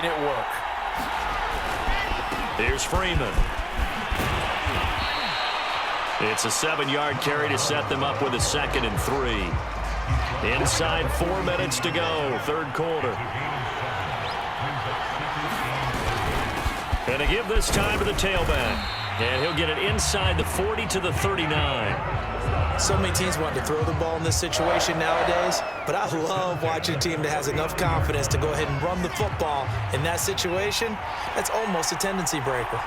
It work. Here's Freeman. It's a 7-yard carry to set them up with a 2nd and 3. Inside 4 minutes to go, third quarter. And to give this time to the tailback. And he'll get it inside the 40 to the 39. So many teams want to throw the ball in this situation nowadays, but I love watching a team that has enough confidence to go ahead and run the football. In that situation, that's almost a tendency breaker.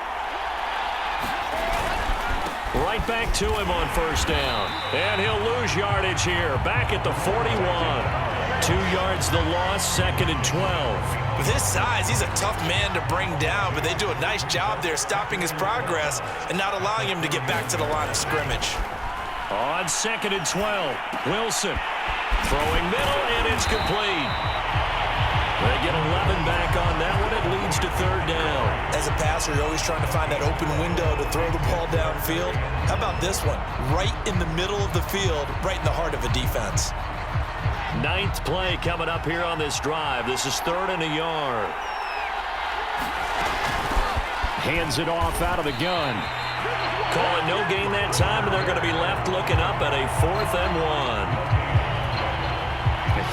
Right back to him on first down. And he'll lose yardage here. Back at the 41. 2 yards the loss, 2nd and 12. With his size, he's a tough man to bring down, but they do a nice job there stopping his progress and not allowing him to get back to the line of scrimmage. On 2nd and 12, Wilson throwing middle, and it's complete. They get 11 back on that one. It leads to third down. As a passer, you're always trying to find that open window to throw the ball downfield. How about this one? Right in the middle of the field, right in the heart of a defense. 9th play coming up here on this drive. This is 3rd and a yard. Hands it off out of the gun. Call it no gain that time, and they're going to be left looking up at a 4th and 1.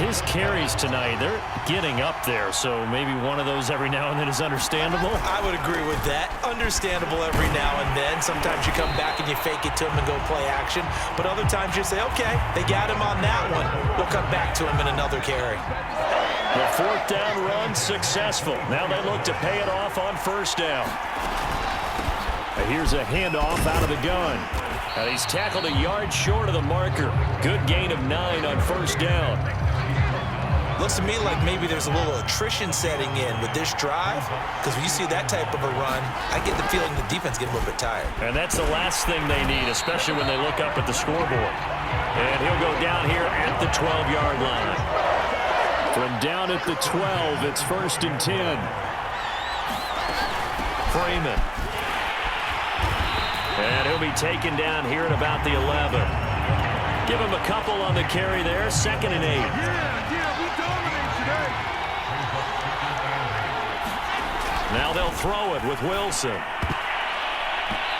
His carries tonight, they're getting up there, so maybe one of those every now and then is understandable. I would agree with that. Understandable every now and then. Sometimes you come back and you fake it to him and go play action, but other times you say, okay, they got him on that one. We'll come back to him in another carry. The 4th down run successful. Now they look to pay it off on first down. Here's a handoff out of the gun. And he's tackled a yard short of the marker. Good gain of 9 on first down. Looks to me like maybe there's a little attrition setting in with this drive, because when you see that type of a run, I get the feeling the defense getting a little bit tired. And that's the last thing they need, especially when they look up at the scoreboard. And he'll go down here at the 12-yard line. From down at the 12, it's 1st and 10. Freeman. And he'll be taken down here at about the 11. Give him a couple on the carry there, 2nd and 8. Now they'll throw it with Wilson.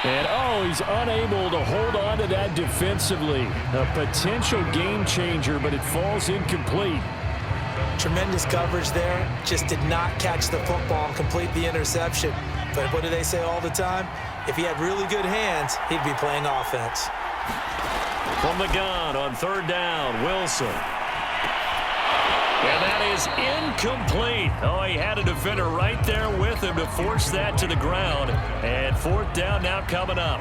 And, oh, he's unable to hold on to that defensively. A potential game changer, but it falls incomplete. Tremendous coverage there. Just did not catch the football and complete the interception. But what do they say all the time? If he had really good hands, he'd be playing offense. From the gun on 3rd down, Wilson. And that is incomplete. Oh, he had a defender right there with him to force that to the ground. And 4th down now coming up.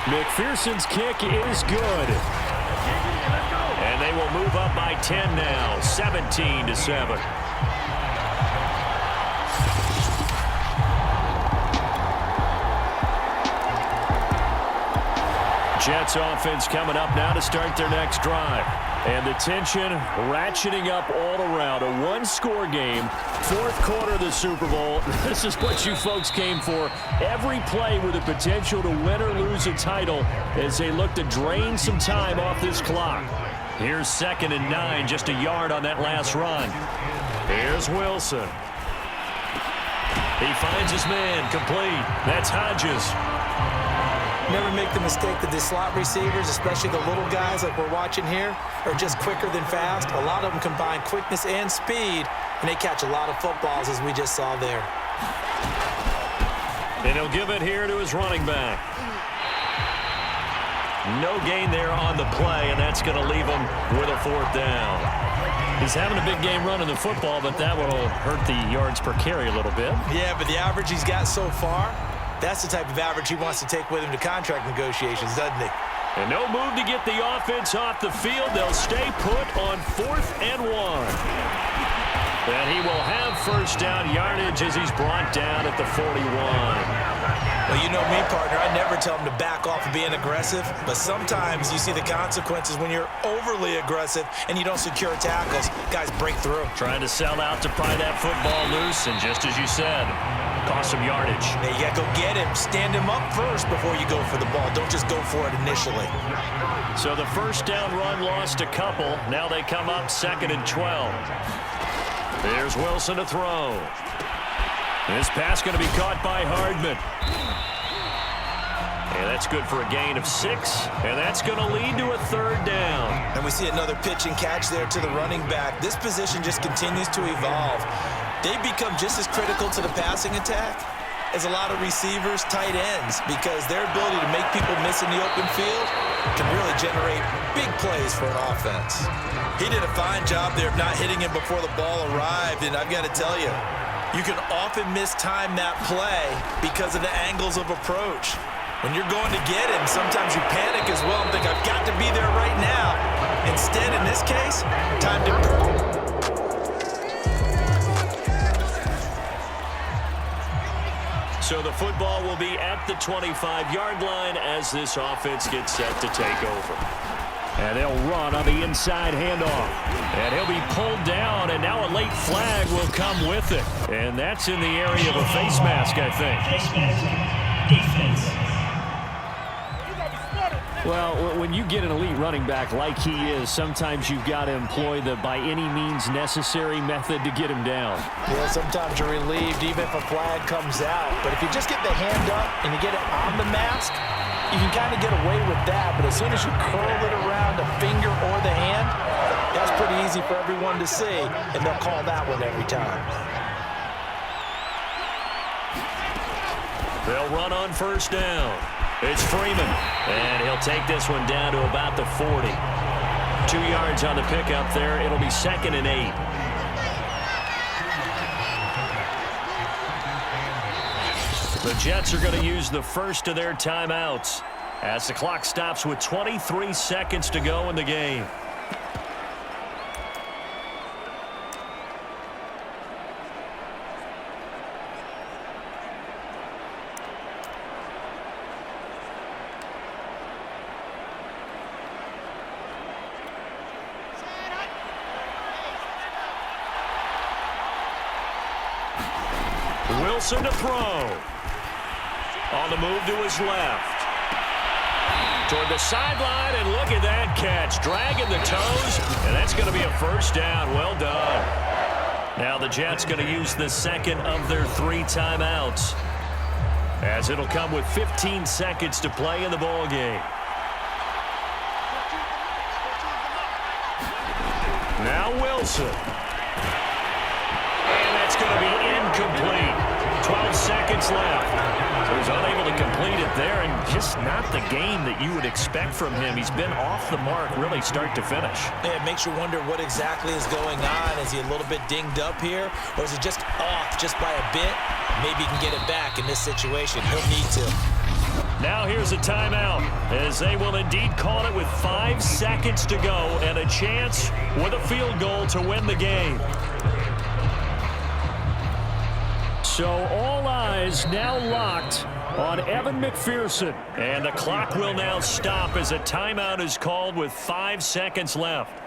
McPherson's kick is good. And they will move up by 10 now, 17-7. Jets offense coming up now to start their next drive. And the tension ratcheting up all around. A one-score game, 4th quarter of the Super Bowl. This is what you folks came for. Every play with the potential to win or lose a title as they look to drain some time off this clock. Here's 2nd and 9, just a yard on that last run. Here's Wilson. He finds his man, complete. That's Hodges. Never make the mistake that the slot receivers, especially the little guys like we're watching here, are just quicker than fast. A lot of them combine quickness and speed, and they catch a lot of footballs, as we just saw there. And he'll give it here to his running back. No gain there on the play, and that's going to leave him with a 4th down. He's having a big game running the football, but that will hurt the yards per carry a little bit. Yeah, but the average he's got so far, that's the type of average he wants to take with him to contract negotiations, doesn't he? And no move to get the offense off the field. They'll stay put on 4th and 1. And he will have first down yardage as he's brought down at the 41. Well, you know me, partner. I never tell them to back off of being aggressive, but sometimes you see the consequences when you're overly aggressive and you don't secure tackles. Guys break through. Trying to sell out to pry that football loose, and just as you said, cost some yardage. Now you got to go get him. Stand him up first before you go for the ball. Don't just go for it initially. So the first down run lost a couple. Now they come up 2nd and 12. There's Wilson to throw. This pass going to be caught by Hardman. And that's good for a gain of 6. And that's going to lead to a 3rd down. And we see another pitch and catch there to the running back. This position just continues to evolve. They become just as critical to the passing attack as a lot of receivers, tight ends, because their ability to make people miss in the open field can really generate big plays for an offense. He did a fine job there of not hitting him before the ball arrived, and I've got to tell you, you can often mistime that play because of the angles of approach. When you're going to get him, sometimes you panic as well and think, I've got to be there right now. Instead, in this case, time to... So the football will be at the 25-yard line as this offense gets set to take over. And they'll run on the inside handoff. And he'll be pulled down, and now a late flag will come with it. And that's in the area of a face mask, I think. Defense. Well, when you get an elite running back like he is, sometimes you've got to employ the by any means necessary method to get him down. Yeah, sometimes you're relieved even if a flag comes out. But if you just get the hand up and you get it on the mask, you can kind of get away with that. But as soon as you curl it around the finger or the hand, that's pretty easy for everyone to see, and they'll call that one every time. They'll run on 1st down. It's Freeman, and he'll take this one down to about the 40. 2 yards on the pickup there. It'll be 2nd and 8. The Jets are going to use the first of their timeouts as the clock stops with 23 seconds to go in the game. Wilson to throw. On the move to his left. Toward the sideline, and look at that catch. Dragging the toes, and that's going to be a 1st down. Well done. Now the Jets going to use the 2nd of their 3 timeouts, as it'll come with 15 seconds to play in the ball game. Now Wilson. And that's going to be incomplete. 12 seconds left. So he's unable to complete it there, and just not the game that you would expect from him. He's been off the mark really start to finish. Yeah, it makes you wonder what exactly is going on. Is he a little bit dinged up here, or is it just off just by a bit? Maybe he can get it back in this situation. He'll need to. Now here's a timeout, as they will indeed call it with 5 seconds to go and a chance with a field goal to win the game. So all eyes now locked on Evan McPherson. And the clock will now stop as a timeout is called with 5 seconds left.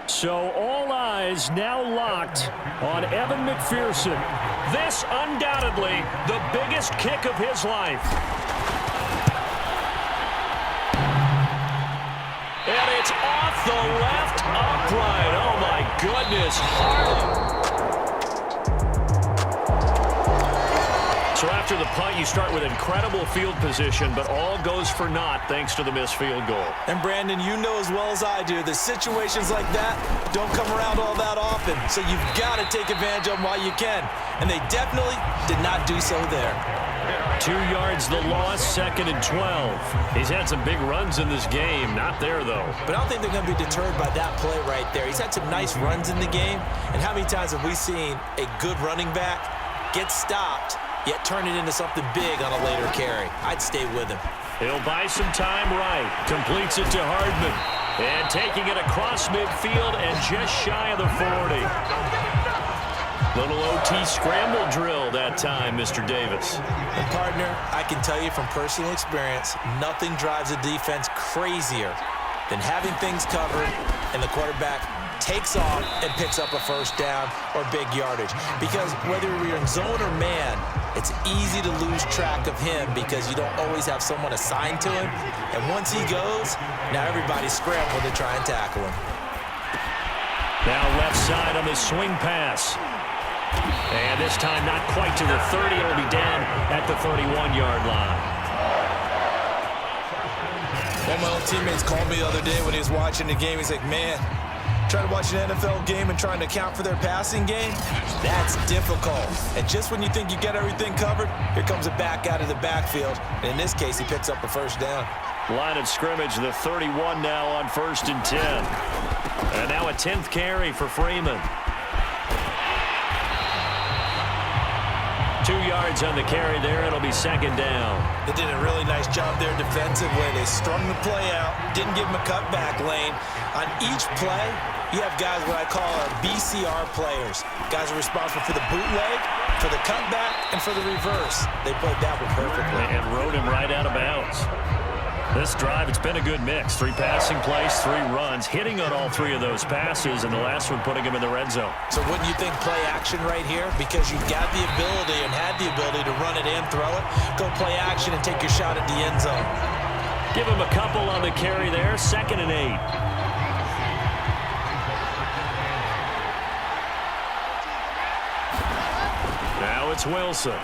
So all eyes now locked on Evan McPherson. This undoubtedly the biggest kick of his life. And it's off the left upright. Oh my goodness. So after the punt, you start with incredible field position, but all goes for naught thanks to the missed field goal. And Brandon, you know as well as I do, the situations like that don't come around all that often. So you've got to take advantage of them while you can. And they definitely did not do so there. 2 yards the loss, 2nd and 12. He's had some big runs in this game. Not there, though. But I don't think they're going to be deterred by that play right there. He's had some nice runs in the game. And how many times have we seen a good running back get stopped yet turn it into something big on a later carry. I'd stay with him. He'll buy some time right. Completes it to Hardman. And taking it across midfield and just shy of the 40. Little OT scramble drill that time, Mr. Davis. And partner, I can tell you from personal experience, nothing drives a defense crazier than having things covered and the quarterback takes off and picks up a first down or big yardage. Because whether you're in zone or man, it's easy to lose track of him because you don't always have someone assigned to him. And once he goes, now everybody's scrambling to try and tackle him. Now left side on the swing pass. And this time not quite to the 30. It'll be down at the 31-yard line. One of my old teammates called me the other day when he was watching the game. He's like, man, trying to watch an NFL game and trying to account for their passing game, that's difficult. And just when you think you get everything covered, here comes a back out of the backfield. And in this case, he picks up a first down. Line of scrimmage, the 31 now on 1st and 10. And now a 10th carry for Freeman. 2 yards on the carry there. It'll be 2nd down. They did a really nice job there defensively. They strung the play out, didn't give him a cutback lane. On each play, you have guys what I call our BCR players. Guys are responsible for the bootleg, for the cutback, and for the reverse. They played that one perfectly. And rode him right out of bounds. This drive, it's been a good mix. 3 passing plays, 3 runs, hitting on all 3 of those passes, and the last one putting him in the red zone. So wouldn't you think play action right here? Because you've got the ability and had the ability to run it and throw it. Go play action and take your shot at the end zone. Give him a couple on the carry there. 2nd and 8. Now it's Wilson.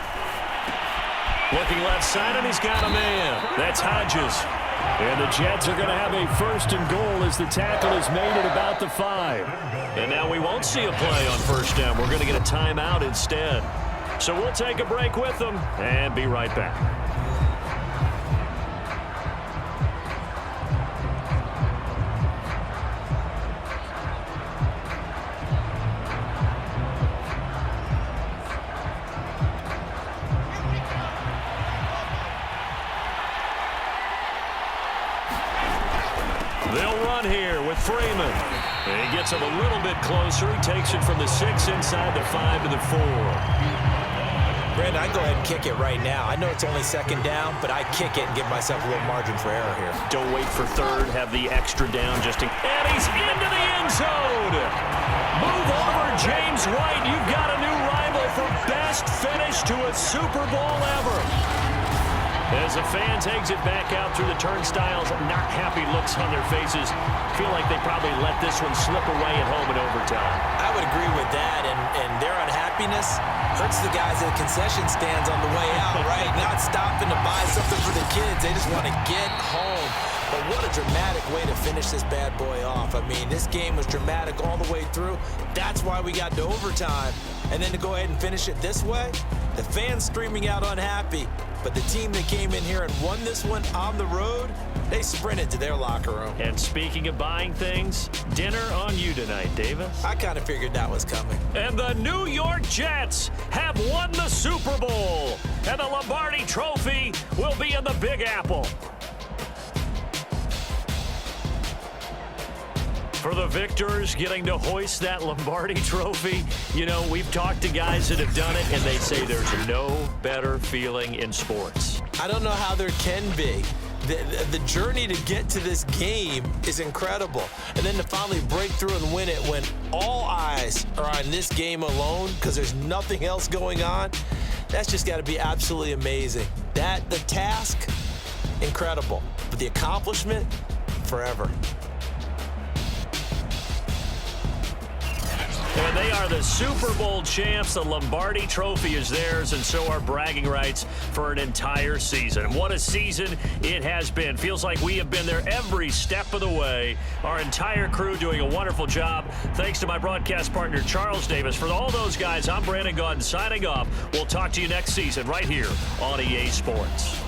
Looking left side, and he's got a man. That's Hodges. And the Jets are going to have a 1st and goal as the tackle is made at about the 5. And now we won't see a play on 1st down. We're going to get a timeout instead. So we'll take a break with them and be right back. They'll run here with Freeman. And he gets him a little bit closer. He takes it from the 6 inside the 5 to the 4. Brandon, I go ahead and kick it right now. I know it's only 2nd down, but I kick it and give myself a little margin for error here. Don't wait for 3rd. Have the extra down just in. And he's into the end zone. Move over, James White. You've got a new rival for best finish to a Super Bowl ever. As the fans exit back out through the turnstiles, not happy looks on their faces. Feel like they probably let this one slip away at home in overtime. I would agree with that, and their unhappiness hurts the guys at the concession stands on the way out, right? Not stopping to buy something for the kids. They just want to get home. But what a dramatic way to finish this bad boy off. I mean, this game was dramatic all the way through. That's why we got to overtime. And then to go ahead and finish it this way, the fans streaming out unhappy. But the team that came in here and won this one on the road, they sprinted to their locker room. And speaking of buying things, dinner on you tonight, Davis. I kind of figured that was coming. And the New York Jets have won the Super Bowl. And the Lombardi Trophy will be in the Big Apple. For the victors getting to hoist that Lombardi Trophy, you know, we've talked to guys that have done it, and they say there's no better feeling in sports. I don't know how there can be. The journey to get to this game is incredible. And then to finally break through and win it when all eyes are on this game alone because there's nothing else going on, that's just got to be absolutely amazing. The task, incredible. But the accomplishment, forever. And they are the Super Bowl champs. The Lombardi Trophy is theirs, and so are bragging rights for an entire season. What a season it has been. Feels like we have been there every step of the way. Our entire crew doing a wonderful job. Thanks to my broadcast partner, Charles Davis. For all those guys, I'm Brandon Gaudin signing off. We'll talk to you next season right here on EA Sports.